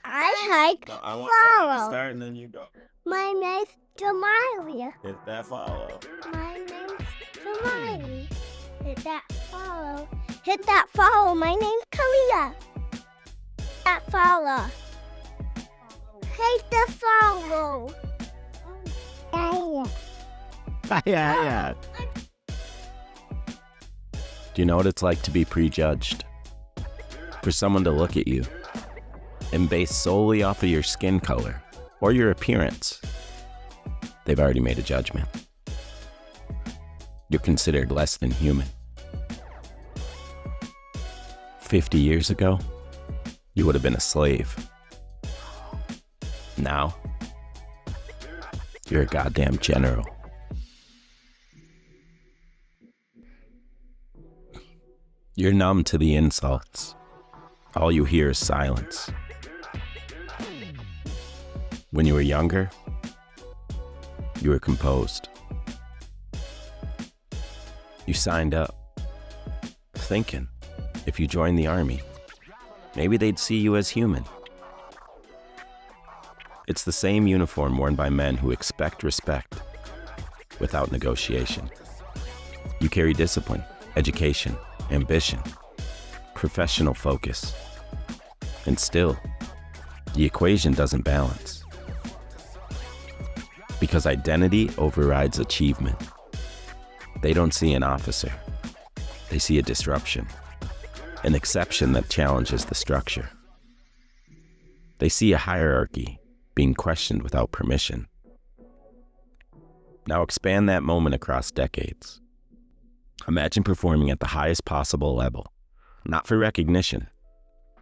I like No, I want follow. to start and then you go. My name's Jamali. Hit that follow. My name's Jamali. Hit that follow. Hit that follow. My name's Kalia. That follow. Hit the follow. Yeah. Do you know what it's like to be prejudged? For someone to look at you and base solely off of your skin color or your appearance, they've already made a judgment. You're considered less than human. 50 years ago, you would have been a slave. Now, you're a goddamn general. You're numb to the insults. All you hear is silence. When you were younger, you were composed. You signed up, thinking if you joined the army, maybe they'd see you as human. It's the same uniform worn by men who expect respect without negotiation. You carry discipline, education, ambition, professional focus. And still, the equation doesn't balance. Because identity overrides achievement. They don't see an officer. They see a disruption, an exception that challenges the structure. They see a hierarchy being questioned without permission. Now expand that moment across decades. Imagine performing at the highest possible level, not for recognition,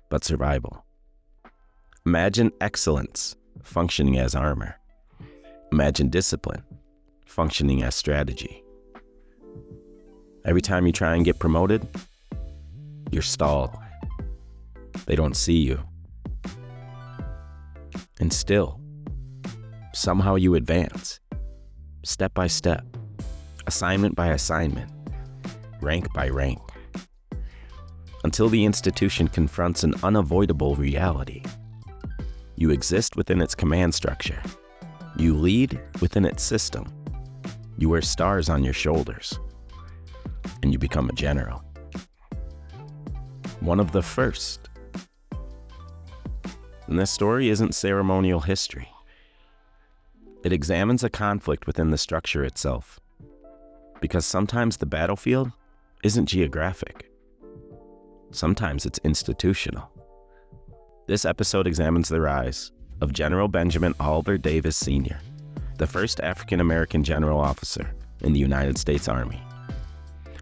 but survival. Imagine excellence functioning as armor. Imagine discipline functioning as strategy. Every time you try and get promoted, you're stalled. They don't see you. And still, somehow you advance, step by step, assignment by assignment, rank by rank, until the institution confronts an unavoidable reality. You exist within its command structure. You lead within its system. You wear stars on your shoulders, and you become a general. One of the first. And this story isn't ceremonial history. It examines a conflict within the structure itself. Because sometimes the battlefield isn't geographic. Sometimes it's institutional. This episode examines the rise of General Benjamin Oliver Davis Sr., the first African-American general officer in the United States Army.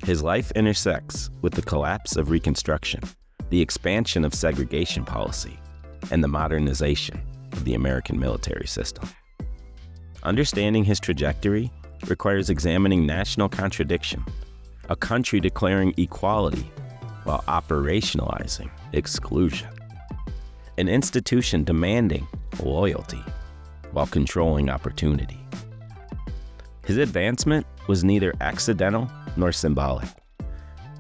His life intersects with the collapse of Reconstruction, the expansion of segregation policy, and the modernization of the American military system. Understanding his trajectory requires examining national contradiction, a country declaring equality while operationalizing exclusion, an institution demanding loyalty while controlling opportunity. His advancement was neither accidental nor symbolic.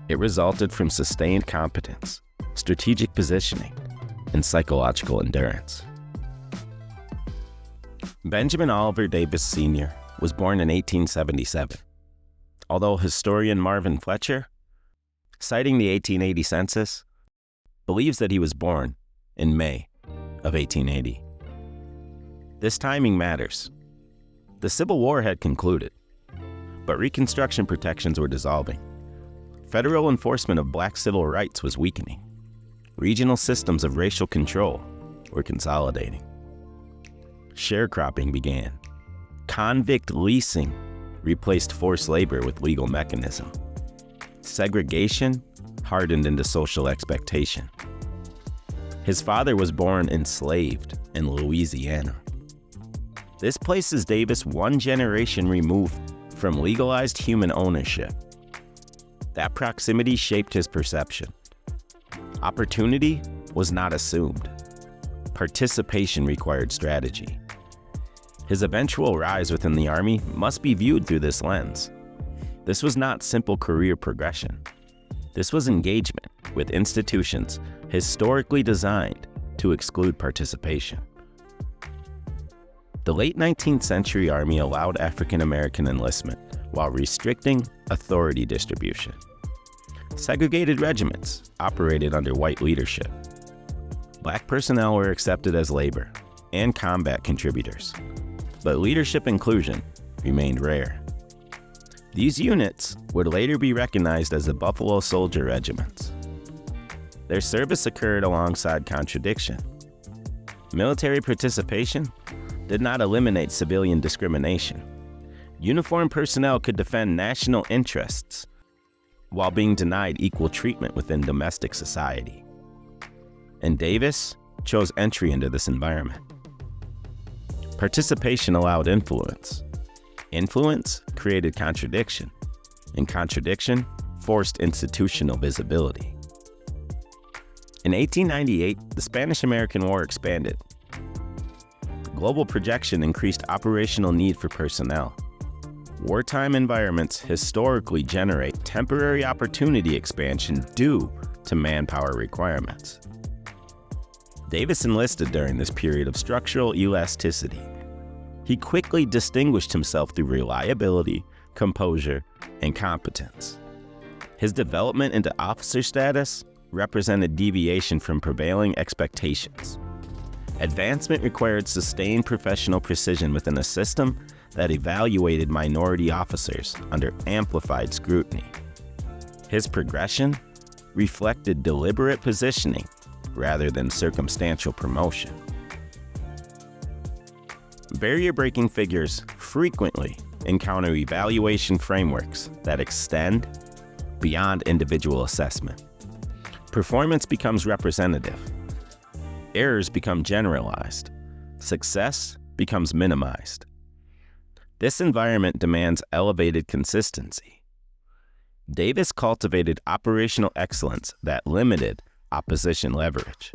It resulted from sustained competence, strategic positioning, and psychological endurance. Benjamin Oliver Davis Sr. was born in 1877, although historian Marvin Fletcher, citing the 1880 census, believes that he was born in May of 1880. This timing matters. The Civil War had concluded, but Reconstruction protections were dissolving. Federal enforcement of black civil rights was weakening. Regional systems of racial control were consolidating. Sharecropping began. Convict leasing replaced forced labor with legal mechanism. Segregation hardened into social expectation. His father was born enslaved in Louisiana. This places Davis one generation removed from legalized human ownership. That proximity shaped his perception. Opportunity was not assumed. Participation required strategy. His eventual rise within the Army must be viewed through this lens. This was not simple career progression. This was engagement with institutions historically designed to exclude participation. The late 19th century Army allowed African American enlistment while restricting authority distribution. Segregated regiments operated under white leadership. Black personnel were accepted as labor and combat contributors, but leadership inclusion remained rare. These units would later be recognized as the Buffalo Soldier Regiments. Their service occurred alongside contradiction. Military participation did not eliminate civilian discrimination. Uniformed personnel could defend national interests while being denied equal treatment within domestic society. And Davis chose entry into this environment. Participation allowed influence. Influence created contradiction, and contradiction forced institutional visibility. In 1898, the Spanish-American War expanded. Global projection increased operational need for personnel. Wartime environments historically generate temporary opportunity expansion due to manpower requirements. Davis enlisted during this period of structural elasticity. He quickly distinguished himself through reliability, composure, and competence. His development into officer status represented deviation from prevailing expectations. Advancement required sustained professional precision within a system that evaluated minority officers under amplified scrutiny. His progression reflected deliberate positioning rather than circumstantial promotion. Barrier-breaking figures frequently encounter evaluation frameworks that extend beyond individual assessment. Performance becomes representative. Errors become generalized. Success becomes minimized. This environment demands elevated consistency. Davis cultivated operational excellence that limited opposition leverage.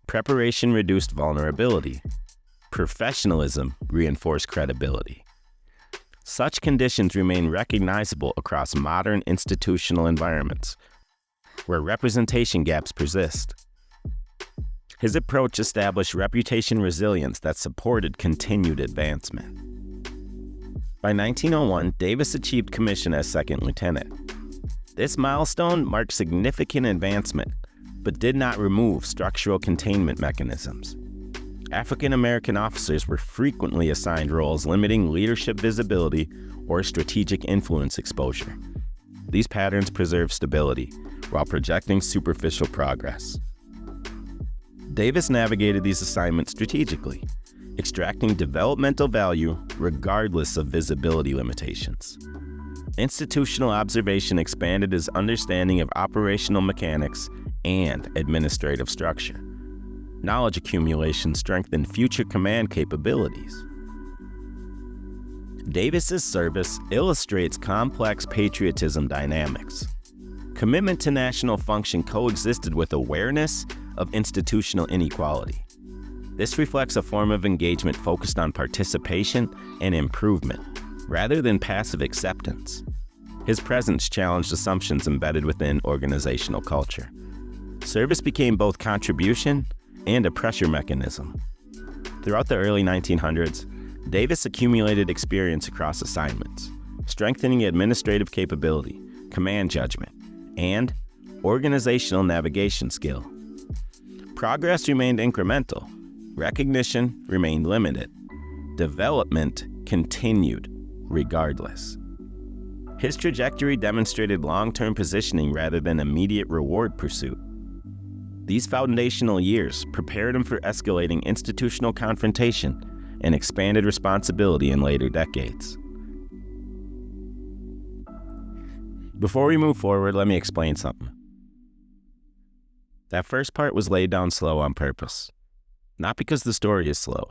Preparation reduced vulnerability. Professionalism reinforced credibility. Such conditions remain recognizable across modern institutional environments, where representation gaps persist. His approach established reputation resilience that supported continued advancement. By 1901, Davis achieved commission as second lieutenant. This milestone marked significant advancement, but did not remove structural containment mechanisms. African American officers were frequently assigned roles limiting leadership visibility or strategic influence exposure. These patterns preserved stability while projecting superficial progress. Davis navigated these assignments strategically, extracting developmental value regardless of visibility limitations. Institutional observation expanded his understanding of operational mechanics and administrative structure. Knowledge accumulation strengthened future command capabilities. Davis's service illustrates complex patriotism dynamics. Commitment to national function coexisted with awareness of institutional inequality. This reflects a form of engagement focused on participation and improvement, rather than passive acceptance. His presence challenged assumptions embedded within organizational culture. Service became both contribution and a pressure mechanism. Throughout the early 1900s, Davis accumulated experience across assignments, strengthening administrative capability, command judgment, and organizational navigation skill. Progress remained incremental. Recognition remained limited. Development continued regardless. His trajectory demonstrated long-term positioning rather than immediate reward pursuit. These foundational years prepared him for escalating institutional confrontation and expanded responsibility in later decades. Before we move forward, let me explain something. That first part was laid down slow on purpose. Not because the story is slow,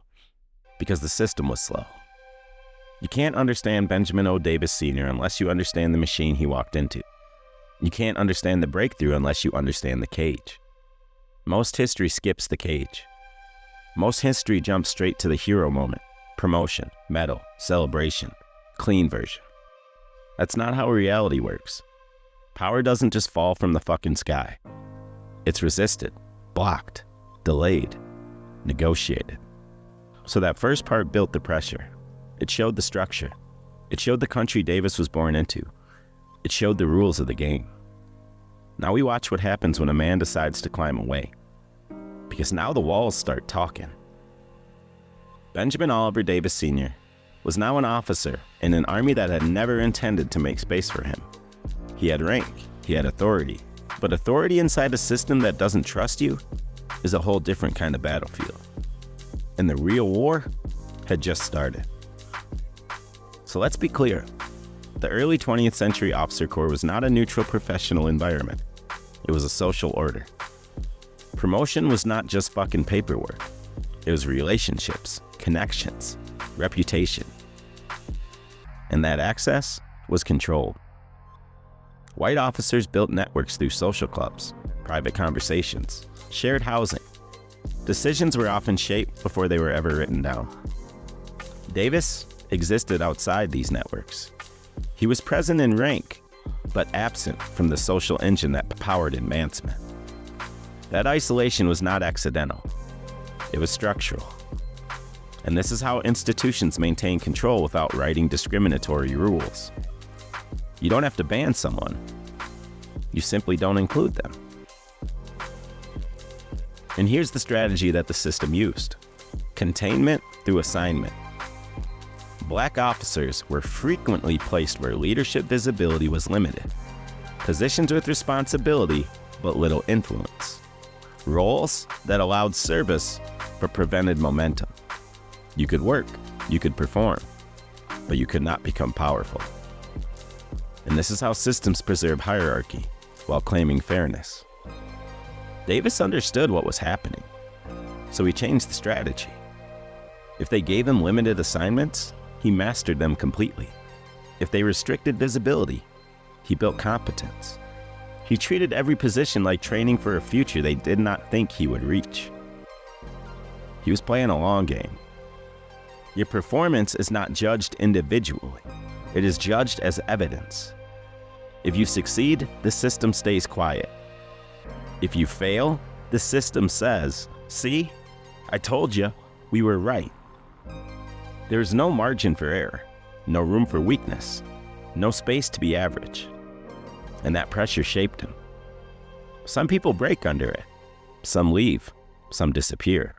because the system was slow. You can't understand Benjamin O. Davis Sr. unless you understand the machine he walked into. You can't understand the breakthrough unless you understand the cage. Most history skips the cage. Most history jumps straight to the hero moment, promotion, medal, celebration, clean version. That's not how reality works. Power doesn't just fall from the fucking sky. It's resisted, blocked, delayed, negotiated. So that first part built the pressure. It showed the structure. It showed the country Davis was born into. It showed the rules of the game. Now we watch what happens when a man decides to climb away. Because now the walls start talking. Benjamin Oliver Davis Sr. was now an officer in an army that had never intended to make space for him. He had rank, he had authority, but authority inside a system that doesn't trust you is a whole different kind of battlefield. And the real war had just started. So let's be clear. The early 20th century officer corps was not a neutral professional environment. It was a social order. Promotion was not just fucking paperwork. It was relationships, connections, reputation. And that access was controlled. White officers built networks through social clubs, private conversations, shared housing. Decisions were often shaped before they were ever written down. Davis existed outside these networks. He was present in rank, but absent from the social engine that powered advancement. That isolation was not accidental. It was structural. And this is how institutions maintain control without writing discriminatory rules. You don't have to ban someone. You simply don't include them. And here's the strategy that the system used. Containment through assignment. Black officers were frequently placed where leadership visibility was limited. Positions with responsibility, but little influence. Roles that allowed service, but prevented momentum. You could work, you could perform, but you could not become powerful. And this is how systems preserve hierarchy while claiming fairness. Davis understood what was happening, so he changed the strategy. If they gave him limited assignments, he mastered them completely. If they restricted visibility, he built competence. He treated every position like training for a future they did not think he would reach. He was playing a long game. Your performance is not judged individually. It is judged as evidence. If you succeed, the system stays quiet. If you fail, the system says, "See, I told you, we were right." There is no margin for error, no room for weakness, no space to be average. And that pressure shaped him. Some people break under it. Some leave. Some disappear.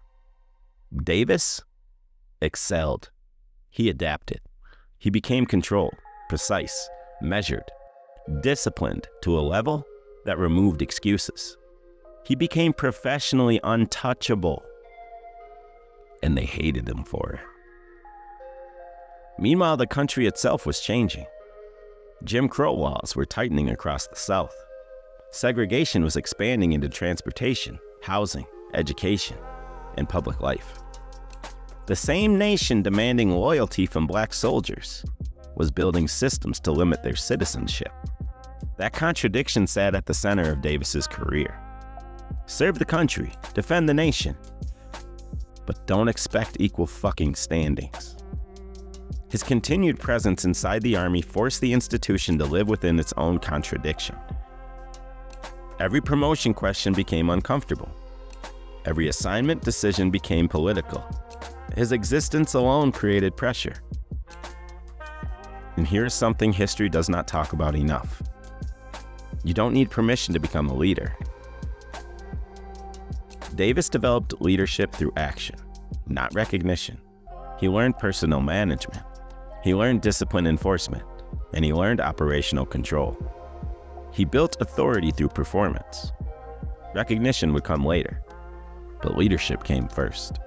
Davis excelled. He adapted. He became controlled, precise, measured, disciplined to a level that removed excuses. He became professionally untouchable. And they hated him for it. Meanwhile, the country itself was changing. Jim Crow laws were tightening across the South. Segregation was expanding into transportation, housing, education, and public life. The same nation demanding loyalty from black soldiers was building systems to limit their citizenship. That contradiction sat at the center of Davis's career. Serve the country, defend the nation, but don't expect equal fucking standings. His continued presence inside the Army forced the institution to live within its own contradiction. Every promotion question became uncomfortable. Every assignment decision became political. His existence alone created pressure. And here's something history does not talk about enough. You don't need permission to become a leader. Davis developed leadership through action, not recognition. He learned personnel management. He learned discipline enforcement, and he learned operational control. He built authority through performance. Recognition would come later, but leadership came first.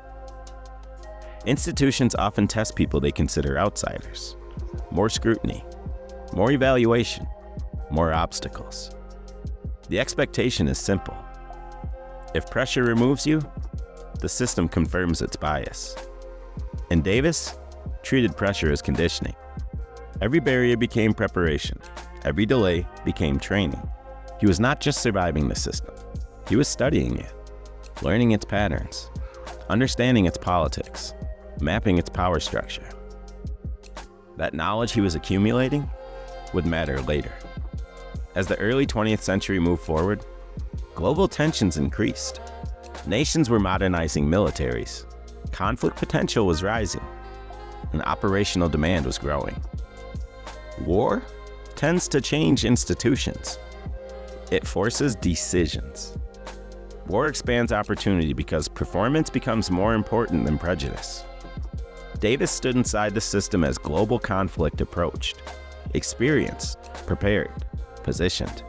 Institutions often test people they consider outsiders. More scrutiny, more evaluation, more obstacles. The expectation is simple. If pressure removes you, the system confirms its bias. And Davis treated pressure as conditioning. Every barrier became preparation. Every delay became training. He was not just surviving the system. He was studying it, learning its patterns, understanding its politics, mapping its power structure. That knowledge he was accumulating would matter later. As the early 20th century moved forward, global tensions increased. Nations were modernizing militaries. Conflict potential was rising, and operational demand was growing. War tends to change institutions. It forces decisions. War expands opportunity because performance becomes more important than prejudice. Davis stood inside the system as global conflict approached, experienced, prepared, positioned.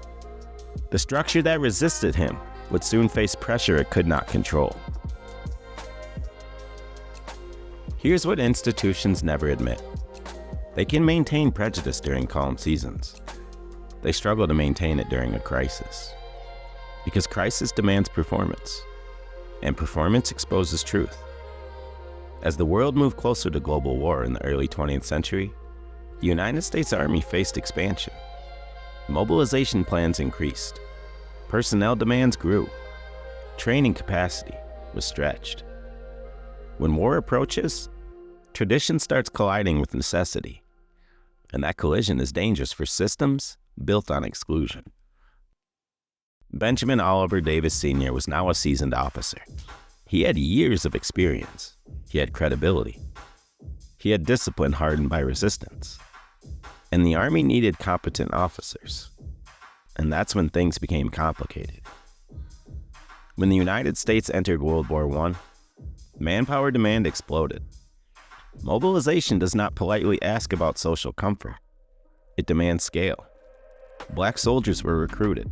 The structure that resisted him would soon face pressure it could not control. Here's what institutions never admit. They can maintain prejudice during calm seasons. They struggle to maintain it during a crisis. Because crisis demands performance, and performance exposes truth. As the world moved closer to global war in the early 20th century, the United States Army faced expansion. Mobilization plans increased. Personnel demands grew. Training capacity was stretched. When war approaches, tradition starts colliding with necessity, and that collision is dangerous for systems built on exclusion. Benjamin Oliver Davis Sr. was now a seasoned officer. He had years of experience. He had credibility. He had discipline hardened by resistance. And the Army needed competent officers. And that's when things became complicated. When the United States entered World War I, manpower demand exploded. Mobilization does not politely ask about social comfort. It demands scale. Black soldiers were recruited.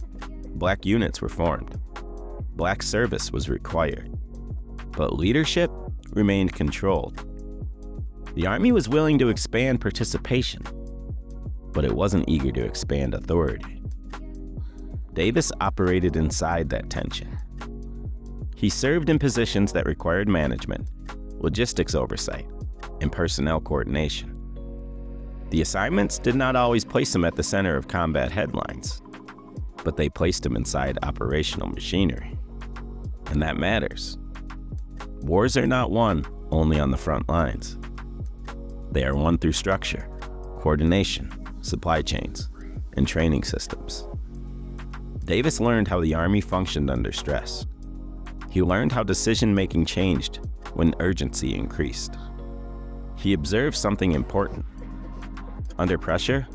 Black units were formed. Black service was required. But leadership remained controlled. The Army was willing to expand participation, but it wasn't eager to expand authority. Davis operated inside that tension. He served in positions that required management, logistics oversight, and personnel coordination. The assignments did not always place him at the center of combat headlines, but they placed him inside operational machinery. And that matters. Wars are not won only on the front lines. They are won through structure, coordination, supply chains, and training systems. Davis learned how the Army functioned under stress. He learned how decision-making changed when urgency increased. He observed something important. Under pressure,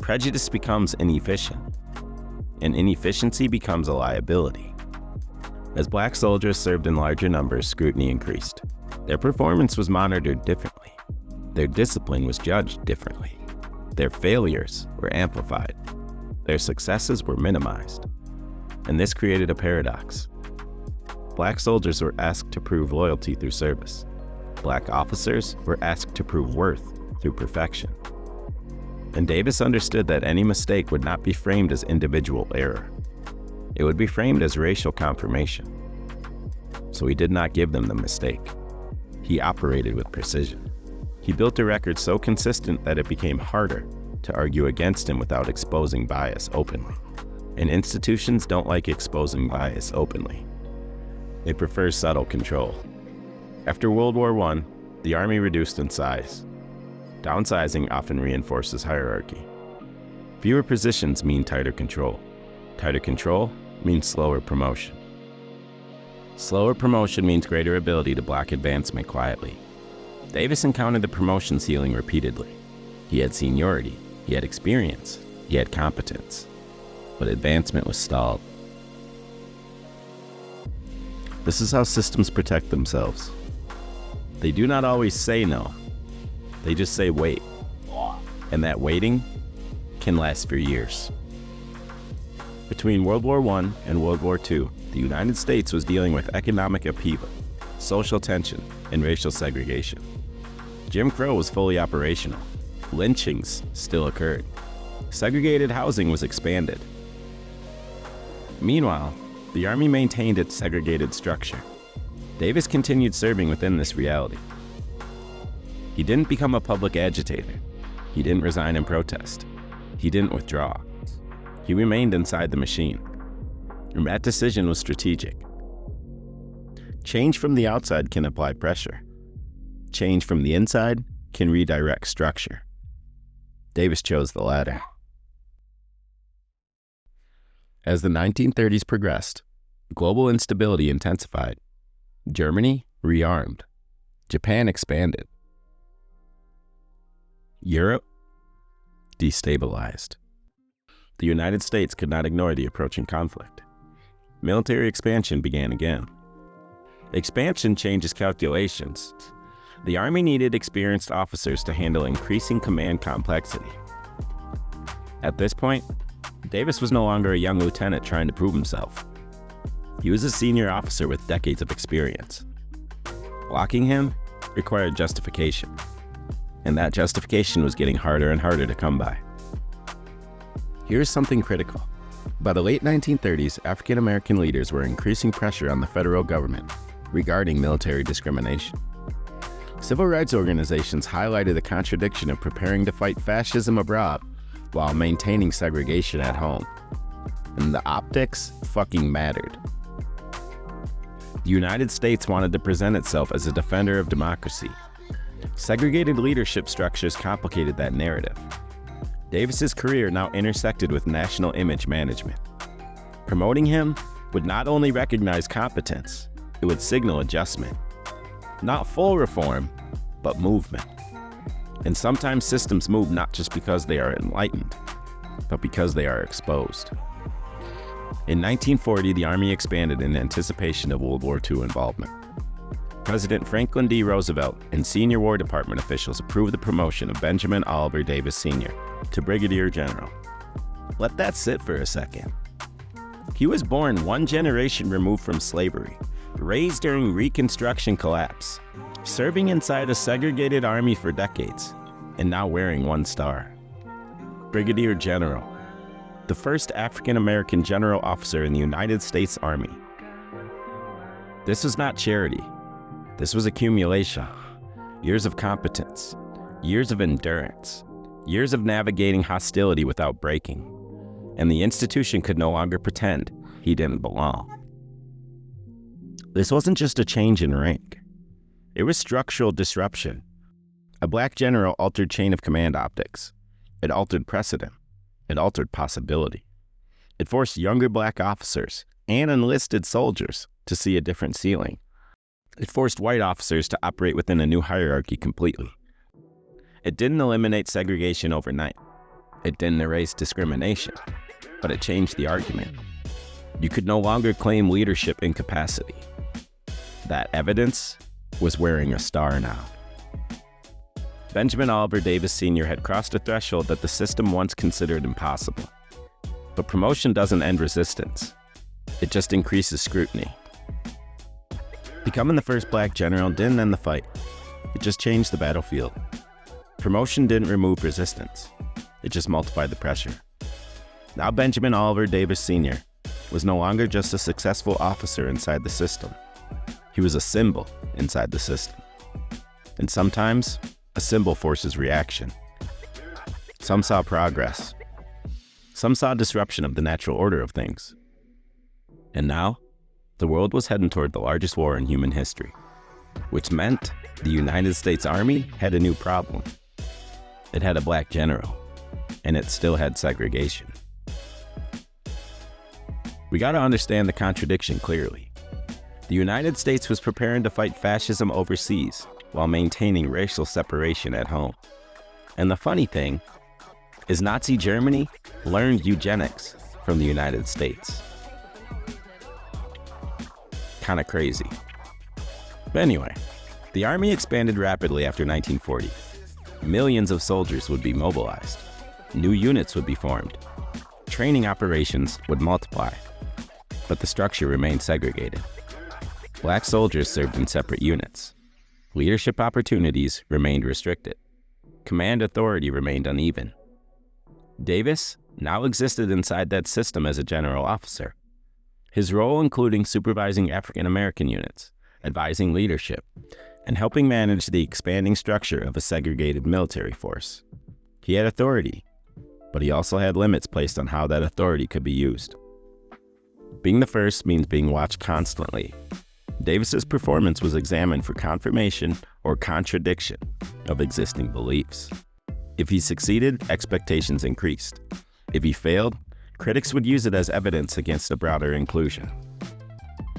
prejudice becomes inefficient, and inefficiency becomes a liability. As black soldiers served in larger numbers, scrutiny increased. Their performance was monitored differently. Their discipline was judged differently. Their failures were amplified. Their successes were minimized. And this created a paradox. Black soldiers were asked to prove loyalty through service. Black officers were asked to prove worth through perfection. And Davis understood that any mistake would not be framed as individual error. It would be framed as racial confirmation. So he did not give them the mistake. He operated with precision. He built a record so consistent that it became harder to argue against him without exposing bias openly. And institutions don't like exposing bias openly. They prefer subtle control. After World War I, the Army reduced in size. Downsizing often reinforces hierarchy. Fewer positions mean tighter control. Tighter control means slower promotion. Slower promotion means greater ability to block advancement quietly. Davis encountered the promotion ceiling repeatedly. He had seniority, he had experience, he had competence, but advancement was stalled. This is how systems protect themselves. They do not always say no. They just say wait. And that waiting can last for years. Between World War I and World War II, the United States was dealing with economic upheaval, social tension, and racial segregation. Jim Crow was fully operational. Lynchings still occurred. Segregated housing was expanded. Meanwhile, the Army maintained its segregated structure. Davis continued serving within this reality. He didn't become a public agitator. He didn't resign in protest. He didn't withdraw. He remained inside the machine. And that decision was strategic. Change from the outside can apply pressure. Change from the inside can redirect structure. Davis chose the latter. As the 1930s progressed, Global instability intensified. Germany rearmed. Japan expanded. Europe destabilized. The United States could not ignore the approaching conflict. Military expansion began again. Expansion changes calculations. The Army needed experienced officers to handle increasing command complexity. At this point, Davis was no longer a young lieutenant trying to prove himself. He was a senior officer with decades of experience. Blocking him required justification, and that justification was getting harder and harder to come by. Here's something critical. By the late 1930s, African American leaders were increasing pressure on the federal government regarding military discrimination. Civil rights organizations highlighted the contradiction of preparing to fight fascism abroad while maintaining segregation at home. And the optics fucking mattered. The United States wanted to present itself as a defender of democracy. Segregated leadership structures complicated that narrative. Davis's career now intersected with national image management. Promoting him would not only recognize competence, it would signal adjustment. Not full reform, but movement. And sometimes systems move not just because they are enlightened, but because they are exposed. In 1940, the Army expanded in anticipation of World War II involvement. President Franklin D. Roosevelt and senior War Department officials approved the promotion of Benjamin Oliver Davis Sr. to Brigadier General. Let that sit for a second. He was born one generation removed from slavery, raised during Reconstruction collapse, serving inside a segregated army for decades, and now wearing one star. Brigadier General, the first African-American general officer in the United States Army. This was not charity. This was accumulation. Years of competence, years of endurance, years of navigating hostility without breaking. And the institution could no longer pretend he didn't belong. This wasn't just a change in rank. It was structural disruption. A black general altered chain of command optics. It altered precedent. It altered possibility. It forced younger black officers and enlisted soldiers to see a different ceiling. It forced white officers to operate within a new hierarchy completely. It didn't eliminate segregation overnight. It didn't erase discrimination, but it changed the argument. You could no longer claim leadership incapacity. That evidence was wearing a star now. Benjamin Oliver Davis Sr. had crossed a threshold that the system once considered impossible. But promotion doesn't end resistance. It just increases scrutiny. Becoming the first black general didn't end the fight. It just changed the battlefield. Promotion didn't remove resistance. It just multiplied the pressure. Now Benjamin Oliver Davis Sr. was no longer just a successful officer inside the system. He was a symbol inside the system. And sometimes, a symbol forces reaction. Some saw progress. Some saw disruption of the natural order of things. And now, the world was heading toward the largest war in human history, which meant the United States Army had a new problem. It had a black general, and it still had segregation. We gotta understand the contradiction clearly. The United States was preparing to fight fascism overseas while maintaining racial separation at home. And the funny thing is Nazi Germany learned eugenics from the United States. Kinda crazy. But anyway, the Army expanded rapidly after 1940. Millions of soldiers would be mobilized. New units would be formed. Training operations would multiply. But the structure remained segregated. Black soldiers served in separate units. Leadership opportunities remained restricted. Command authority remained uneven. Davis now existed inside that system as a general officer. His role including supervising African American units, advising leadership, and helping manage the expanding structure of a segregated military force. He had authority, but he also had limits placed on how that authority could be used. Being the first means being watched constantly. Davis's performance was examined for confirmation or contradiction of existing beliefs. If he succeeded, expectations increased. If he failed, critics would use it as evidence against a broader inclusion.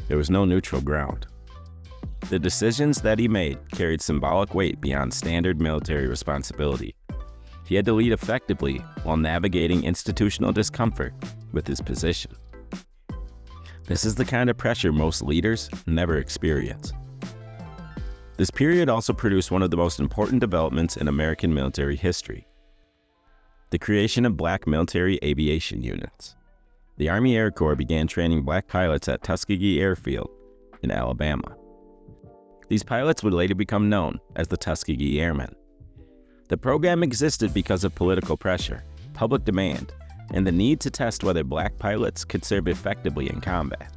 There was no neutral ground. The decisions that he made carried symbolic weight beyond standard military responsibility. He had to lead effectively while navigating institutional discomfort with his position. This is the kind of pressure most leaders never experience. This period also produced one of the most important developments in American military history: the creation of black military aviation units. The Army Air Corps began training black pilots at Tuskegee Airfield in Alabama. These pilots would later become known as the Tuskegee Airmen. The program existed because of political pressure, public demand, and the need to test whether black pilots could serve effectively in combat.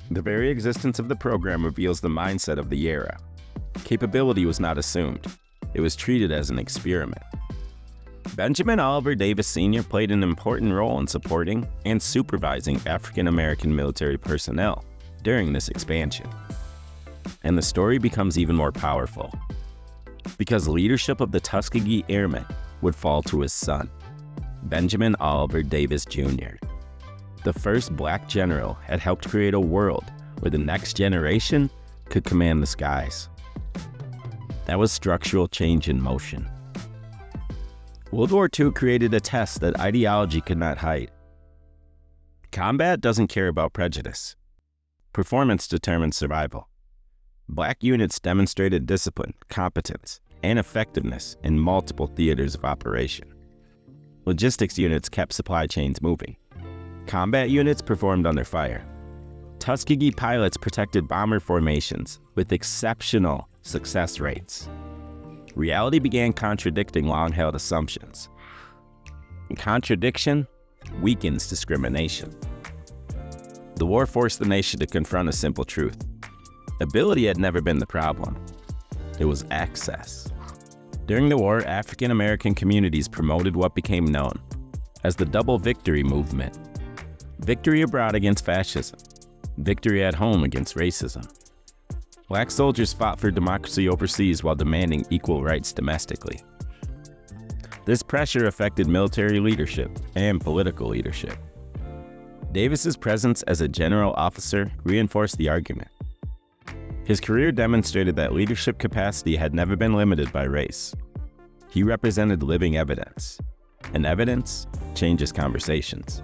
The very existence of the program reveals the mindset of the era. Capability was not assumed. It was treated as an experiment. Benjamin Oliver Davis Sr. played an important role in supporting and supervising African American military personnel during this expansion. And the story becomes even more powerful, because leadership of the Tuskegee Airmen would fall to his son, Benjamin Oliver Davis Jr. The first black general had helped create a world where the next generation could command the skies. That was structural change in motion. World War II created a test that ideology could not hide. Combat doesn't care about prejudice. Performance determines survival. Black units demonstrated discipline, competence, and effectiveness in multiple theaters of operation. Logistics units kept supply chains moving. Combat units performed under fire. Tuskegee pilots protected bomber formations with exceptional success rates. Reality began contradicting long-held assumptions. And contradiction weakens discrimination. The war forced the nation to confront a simple truth. Ability had never been the problem. It was access. During the war, African American communities promoted what became known as the Double Victory Movement. Victory abroad against fascism. Victory at home against racism. Black soldiers fought for democracy overseas while demanding equal rights domestically. This pressure affected military leadership and political leadership. Davis's presence as a general officer reinforced the argument. His career demonstrated that leadership capacity had never been limited by race. He represented living evidence, and evidence changes conversations,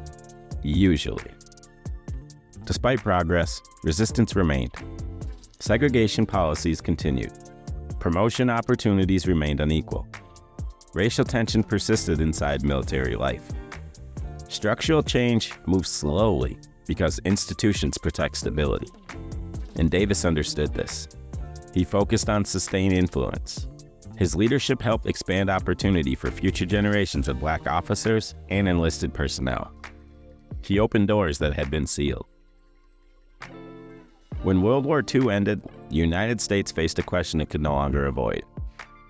usually. Despite progress, resistance remained. Segregation policies continued. Promotion opportunities remained unequal. Racial tension persisted inside military life. Structural change moved slowly because institutions protect stability. And Davis understood this. He focused on sustained influence. His leadership helped expand opportunity for future generations of black officers and enlisted personnel. He opened doors that had been sealed. When World War II ended, the United States faced a question it could no longer avoid.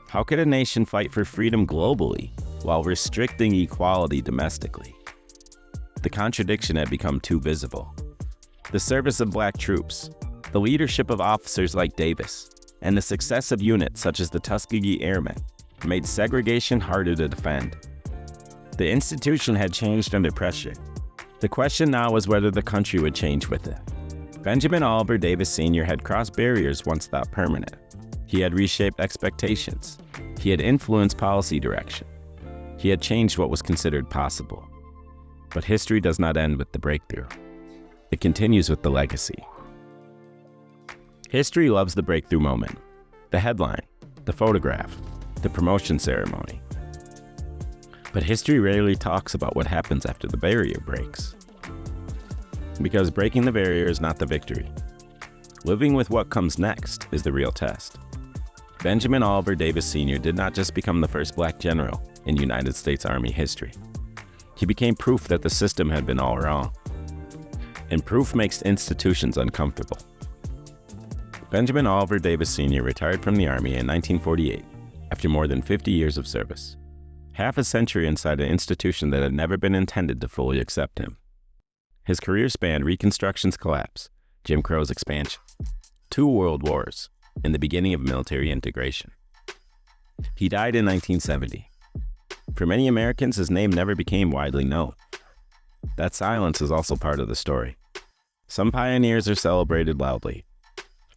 How could a nation fight for freedom globally while restricting equality domestically? The contradiction had become too visible. The service of black troops, the leadership of officers like Davis, and the success of units such as the Tuskegee Airmen made segregation harder to defend. The institution had changed under pressure. The question now was whether the country would change with it. Benjamin Oliver Davis Sr. had crossed barriers once thought permanent. He had reshaped expectations. He had influenced policy direction. He had changed what was considered possible. But history does not end with the breakthrough. It continues with the legacy. History loves the breakthrough moment, the headline, the photograph, the promotion ceremony. But history rarely talks about what happens after the barrier breaks. Because breaking the barrier is not the victory. Living with what comes next is the real test. Benjamin Oliver Davis Sr. did not just become the first black general in United States Army history. He became proof that the system had been all wrong. And proof makes institutions uncomfortable. Benjamin Oliver Davis Sr. retired from the Army in 1948 after more than 50 years of service. Half a century inside an institution that had never been intended to fully accept him. His career spanned Reconstruction's collapse, Jim Crow's expansion, 2 world wars, and the beginning of military integration. He died in 1970. For many Americans, his name never became widely known. That silence is also part of the story. Some pioneers are celebrated loudly.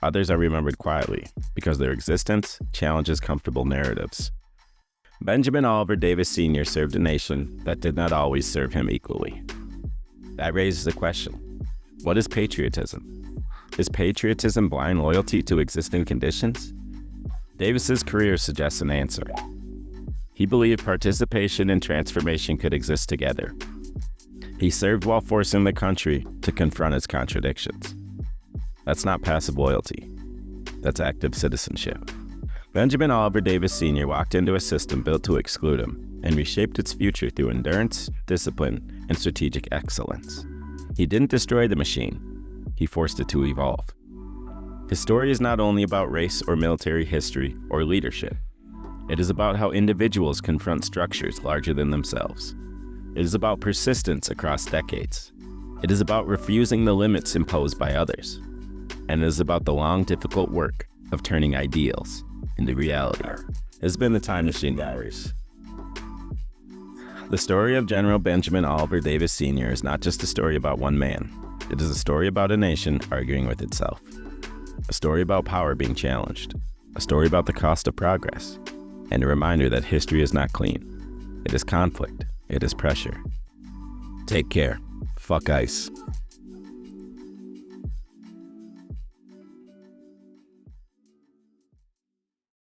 Others are remembered quietly because their existence challenges comfortable narratives. Benjamin Oliver Davis Sr. served a nation that did not always serve him equally. That raises a question. What is patriotism? Is patriotism blind loyalty to existing conditions? Davis's career suggests an answer. He believed participation and transformation could exist together. He served while forcing the country to confront its contradictions. That's not passive loyalty. That's active citizenship. Benjamin Oliver Davis Sr. walked into a system built to exclude him and reshaped its future through endurance, discipline, and strategic excellence. He didn't destroy the machine. He forced it to evolve. His story is not only about race or military history or leadership. It is about how individuals confront structures larger than themselves. It is about persistence across decades. It is about refusing the limits imposed by others. And it is about the long, difficult work of turning ideals into reality. It's been the Time Machine Diaries. The story of General Benjamin Oliver Davis Sr. is not just a story about one man. It is a story about a nation arguing with itself. A story about power being challenged. A story about the cost of progress. And a reminder that history is not clean. It is conflict. It is pressure. Take care. Fuck ICE.